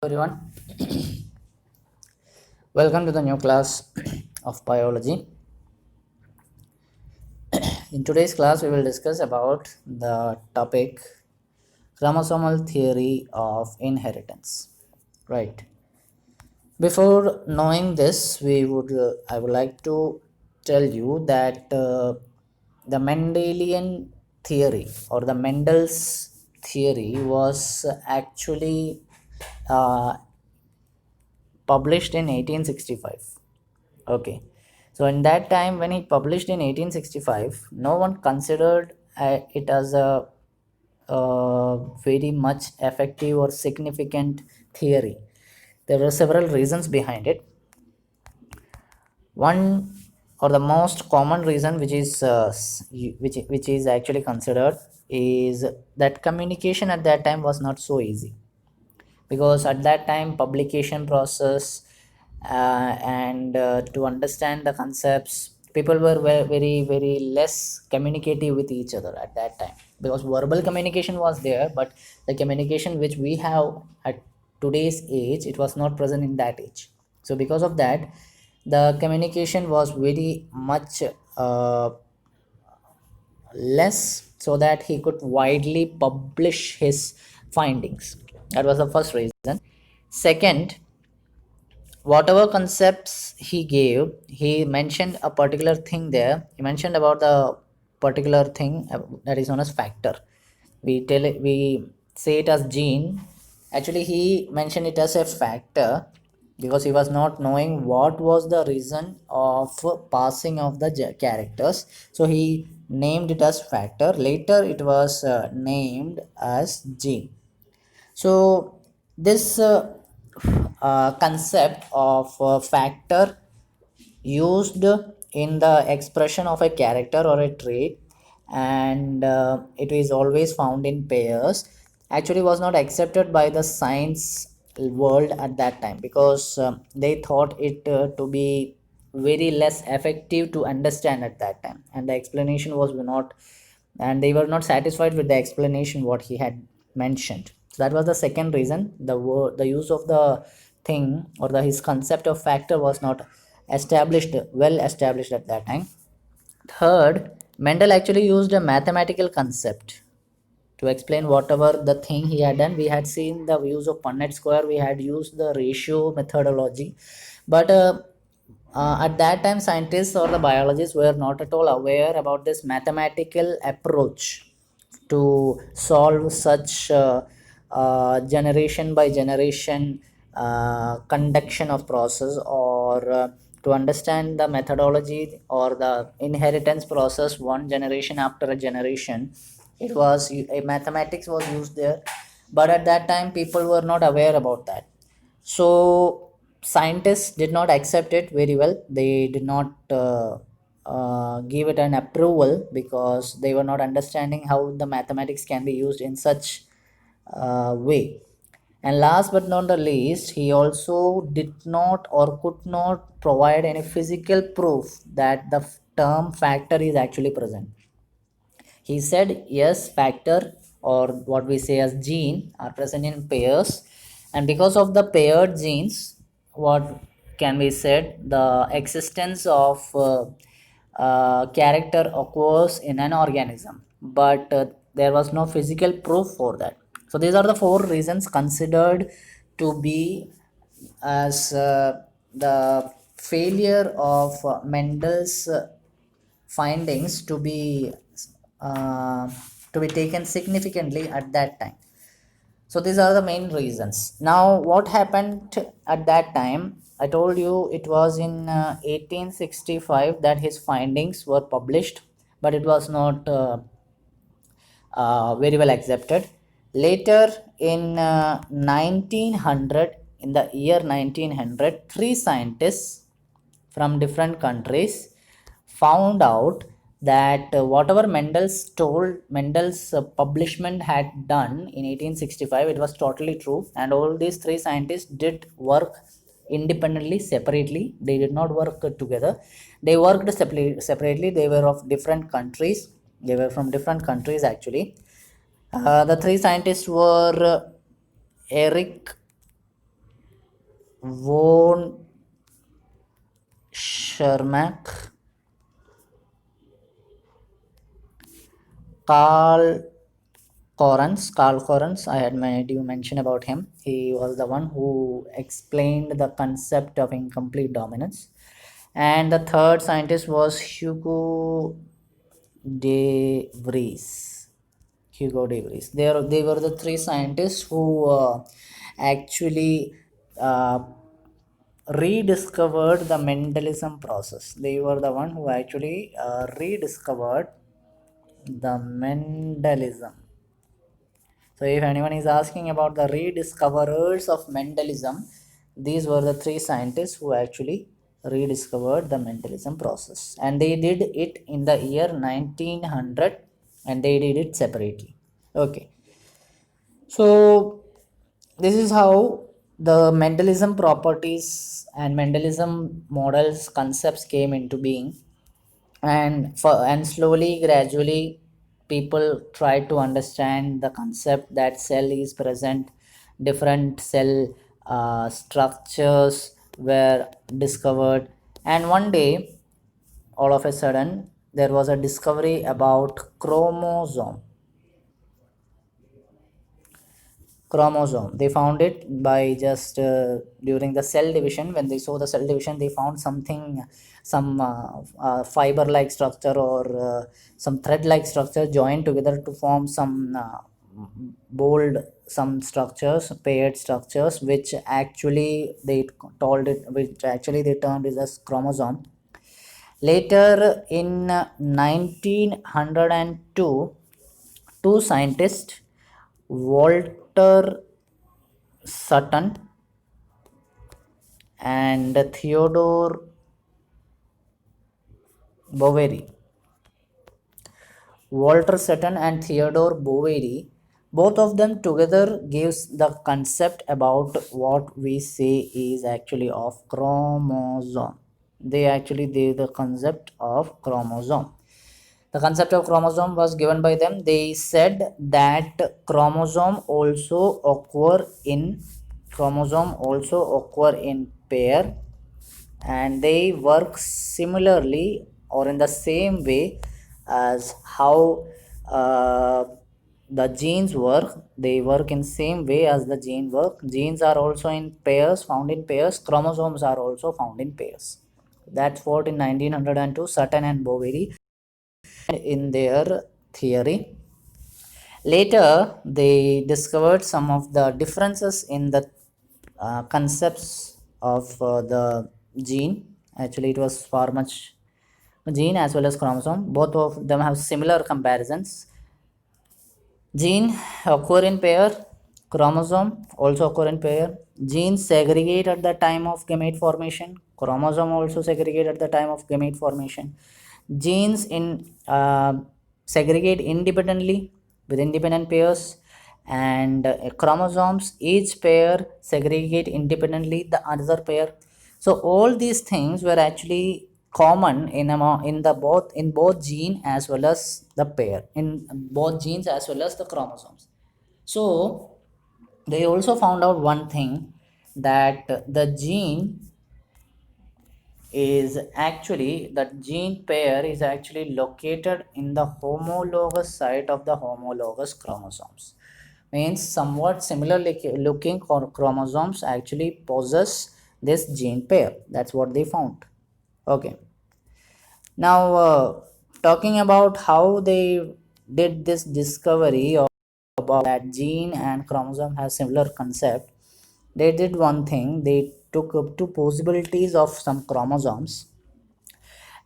Everyone, welcome to the new class of biology. In today's class we will discuss about the topic chromosomal theory of inheritance. Right. Before knowing this, I would like to tell you that the Mendelian theory or the Mendel's theory was actually uh, published in 1865. Okay, so in that time when he published in 1865, no one considered it as a very much effective or significant theory. There were several reasons behind it. One or the most common reason which is actually considered is that communication at that time was not so easy, because at that time publication process and to understand the concepts, people were very less communicative with each other at that time, because verbal communication was there, but the communication which we have at today's age, it was not present in that age. So because of that, the communication was very much less, so that he could widely publish his findings. That was the first reason. Second, whatever concepts he gave, he mentioned a particular thing there. He mentioned about the particular thing that is known as factor. We say it as gene. Actually he mentioned it as a factor, because he was not knowing what was the reason of passing of the characters, so he named it as factor. Later it was named as gene. So this concept of factor used in the expression of a character or a trait, and it is always found in pairs, actually was not accepted by the science world at that time, because they thought it to be very less effective to understand at that time, and the explanation was not, and they were not satisfied with the explanation what he had mentioned. So that was the second reason. The use of the thing or his concept of factor was not well established at that time. Third, Mendel actually used a mathematical concept to explain whatever the thing he had done. We had seen the use of Punnett square, we had used the ratio methodology, but at that time scientists or the biologists were not at all aware about this mathematical approach to solve such generation by generation conduction of process, or to understand the methodology or the inheritance process one generation after a generation. It was a mathematics was used there, but at that time people were not aware about that. So scientists did not accept it very well. They did not give it an approval, because they were not understanding how the mathematics can be used in such way. And last but not the least, he also did not or could not provide any physical proof that the term factor is actually present. He said yes, factor or what we say as gene are present in pairs, and because of the paired genes, what can be said, the existence of character occurs in an organism, but there was no physical proof for that. So these are the four reasons considered to be as the failure of Mendel's findings uh, to be taken significantly at that time. So these are the main reasons. Now what happened at that time, I told you it was in 1865 that his findings were published, but it was not very well accepted. Later in 1900, in the year 1900, three scientists from different countries found out that whatever Mendel's publishment had done in 1865, it was totally true, and all these three scientists did work independently, separately. They did not work together. They worked separately. They were of different countries. They were from different countries actually. The three scientists were Eric von Schermach, Carl Carl Correns, I had made you mention about him. He was the one who explained the concept of incomplete dominance. And the third scientist was De Vries. Hugo De Vries. They were the three scientists who actually uh, rediscovered the Mendelism process. They were the one who actually rediscovered the Mendelism. So, if anyone is asking about the rediscoverers of Mendelism, these were the three scientists who actually rediscovered the Mendelism process, and they did it in the year 1900, and they did it separately. Okay, so this is how the Mendelism properties and Mendelism models concepts came into being, and slowly, gradually, people try to understand the concept that cell is present. Different cell structures were discovered, and one day, all of a sudden, there was a discovery about chromosome. They found it by just during the cell division. When they saw the cell division, they found something, some fiber like structure, or some thread like structure joined together to form some bold, some structures, paired structures, which actually they told it, which actually they termed it as chromosome. Later in 1902, two scientists, Walter Sutton and Theodore Boveri. Walter Sutton and Theodore Boveri, both of them together gives the concept about what we say is actually of chromosome. They actually gave the concept of chromosome. The concept of chromosome was given by them. They said that chromosome also occur in pair, and they work similarly or in the same way as how the genes work. They work in same way as the gene work. Genes are also in pairs, found in pairs. Chromosomes are also found in pairs. That's what in 1902 Sutton and Boveri in their theory. Later, they discovered some of the differences in the concepts of the gene. Actually, it was far much gene as well as chromosome. Both of them have similar comparisons. Gene occur in pair, chromosome also occur in pair. Genes segregate at the time of gamete formation. Chromosome also segregate at the time of gamete formation. Genes in segregate independently with independent pairs, and chromosomes, each pair segregate independently the other pair. So all these things were actually common in both gene as well as the pair, in both genes as well as the chromosomes. So they also found out one thing, that the gene pair is actually located in the homologous site of the homologous chromosomes. Means somewhat similarly looking chromosomes actually possess this gene pair. That's what they found. Okay, now talking about how they did this discovery of about that gene and chromosome has similar concept. They did one thing. They took up two possibilities of some chromosomes.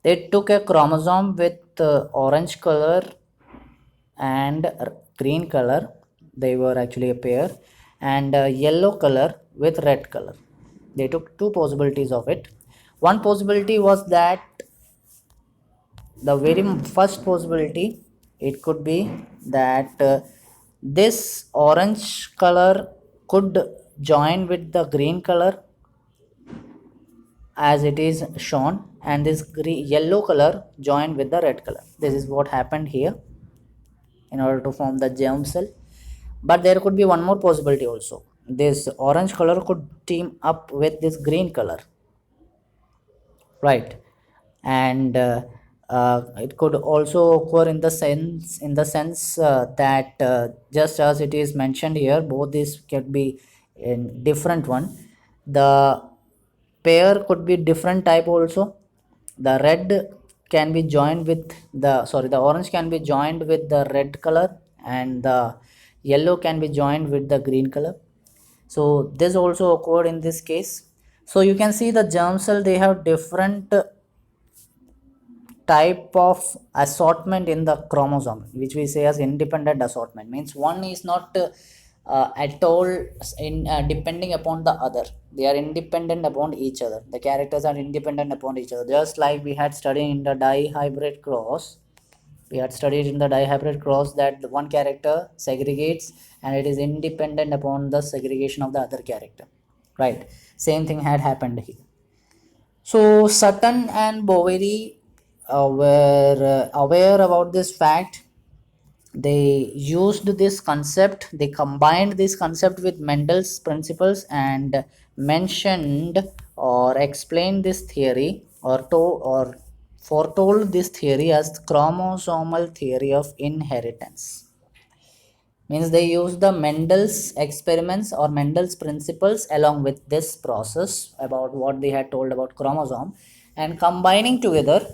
They took a chromosome with orange color and green color. They were actually a pair, and yellow color with red color. They took two possibilities of it. One possibility was that the very first possibility, it could be that this orange color could join with the green color as it is shown, and this yellow color joined with the red color. This is what happened here in order to form the germ cell. But there could be one more possibility also, this orange color could team up with this green color, right? And it could also occur in the sense that just as it is mentioned here, both these could be in different one. The pair could be different type also. The red can be joined with the orange can be joined with the red color, and the yellow can be joined with the green color. So this also occurred in this case. So you can see the germ cell, they have different type of assortment in the chromosome, which we say as independent assortment. Means one is not at all in depending upon the other. They are independent upon each other. The characters are independent upon each other, just like we had studied in the dihybrid cross. We had studied in the dihybrid cross that the one character segregates and it is independent upon the segregation of the other character, right? Same thing had happened here. So Sutton and Boveri were aware about this fact. They used this concept, they combined this concept with Mendel's principles and mentioned or explained this theory or foretold this theory as chromosomal theory of inheritance. Means they use the Mendel's experiments or Mendel's principles along with this process about what they had told about chromosome, and combining together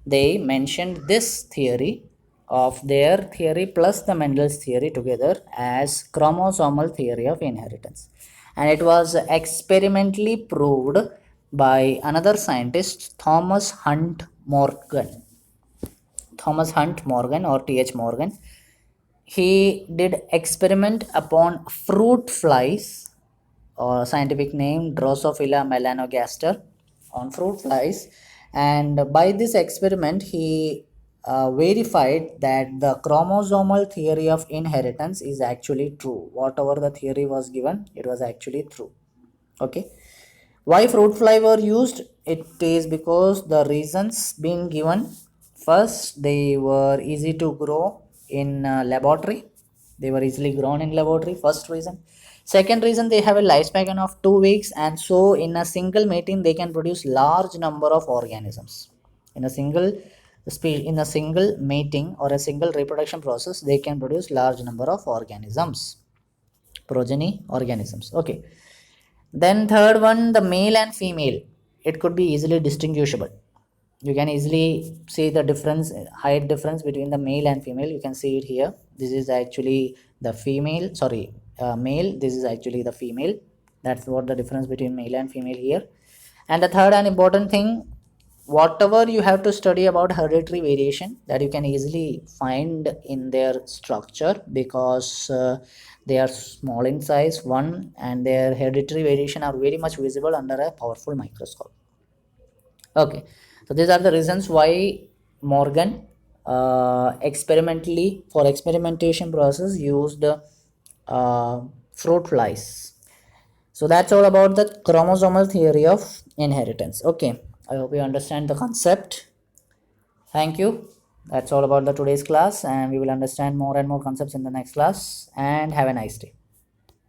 they mentioned this theory of their theory plus the Mendel's theory together as chromosomal theory of inheritance. And it was experimentally proved by another scientist, Thomas Hunt Morgan or Th Morgan. He did experiment upon fruit flies, or scientific name Drosophila melanogaster, on fruit flies. And by this experiment he verified that the chromosomal theory of inheritance is actually true. Whatever the theory was given, it was actually true. Okay. Why fruit fly were used? It is because the reasons being given. First, they were easy to grow in laboratory. They were easily grown in laboratory, first reason. Second reason, they have a lifespan of 2 weeks, and so in a single mating they can produce large number of organisms. In a single mating or a single reproduction process, they can produce large number of organisms, progeny organisms. Okay. Then third one, the male and female, it could be easily distinguishable. You can easily see the difference, height difference between the male and female. You can see it here. This is actually the female, sorry, male. This is actually the female. That's what the difference between male and female here. And the third and important thing, whatever you have to study about hereditary variation, that you can easily find in their structure, because they are small in size one, and their hereditary variation are very much visible under a powerful microscope. Okay, so these are the reasons why Morgan experimentally, for experimentation process, used fruit flies. So that's all about the chromosomal theory of inheritance. Okay, I hope you understand the concept. Thank you. That's all about the today's class, and we will understand more and more concepts in the next class. And have a nice day.